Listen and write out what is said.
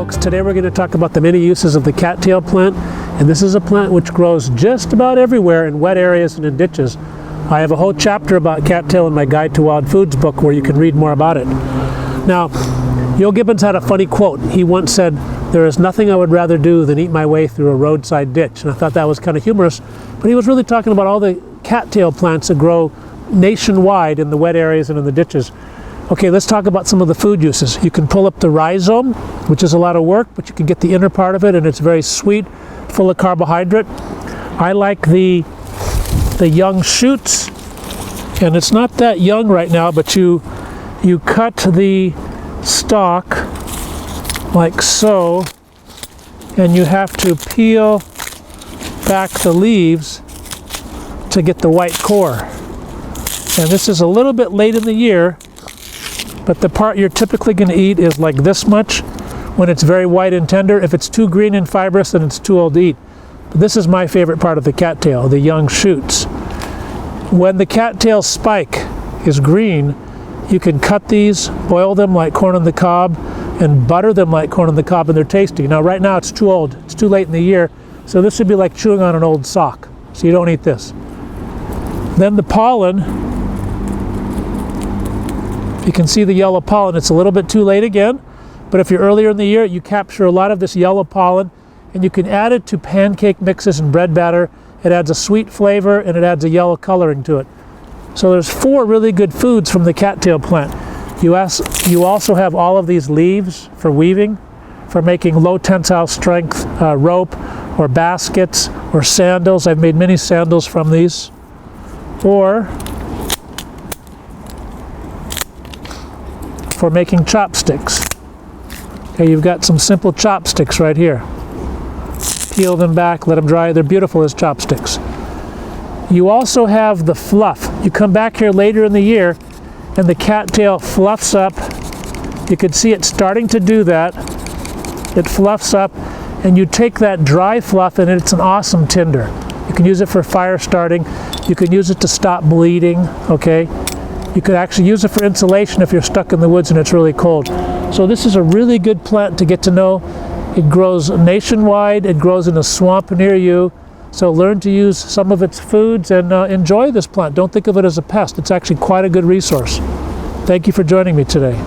folks, today we're going to talk about the many uses of the cattail plant, and this is a plant which grows just about everywhere in wet areas and in ditches. I have a whole chapter about cattail in my Guide to Wild Foods book where you can read more about it. Now, Yale Gibbons had a funny quote. He once said, "There is nothing I would rather do than eat my way through a roadside ditch," and I thought that was kind of humorous, but he was really talking about all the cattail plants that grow nationwide in the wet areas and in the ditches. Okay, let's talk about some of the food uses. You can pull up the rhizome, which is a lot of work, but you can get the inner part of it, and it's very sweet, full of carbohydrate. I like the young shoots, and it's not that young right now, but you cut the stalk like so, and you have to peel back the leaves to get the white core. And this is a little bit late in the year, but the part you're typically going to eat is like this much when it's very white and tender. If it's too green and fibrous, then it's too old to eat. But this is my favorite part of the cattail, the young shoots. When the cattail spike is green, you can cut these, boil them like corn on the cob, and butter them like corn on the cob, and they're tasty. Now right now it's too old, it's too late in the year, so this would be like chewing on an old sock, so you don't eat this. Then the pollen, you can see the yellow pollen. It's a little bit too late again, but if you're earlier in the year, you capture a lot of this yellow pollen, and you can add it to pancake mixes and bread batter. It adds a sweet flavor, and it adds a yellow coloring to it. So there's 4 really good foods from the cattail plant. You also have all of these leaves for weaving, for making low tensile strength rope or baskets or sandals. I've made many sandals from these. Or for making chopsticks. Okay, you've got some simple chopsticks right here. Peel them back, let them dry. They're beautiful as chopsticks. You also have the fluff. You come back here later in the year and the cattail fluffs up. You can see it starting to do that. It fluffs up, and you take that dry fluff and it's an awesome tinder. You can use it for fire starting. You can use it to stop bleeding, okay? You could actually use it for insulation if you're stuck in the woods and it's really cold. So this is a really good plant to get to know. It grows nationwide. It grows in a swamp near you. So learn to use some of its foods and enjoy this plant. Don't think of it as a pest. It's actually quite a good resource. Thank you for joining me today.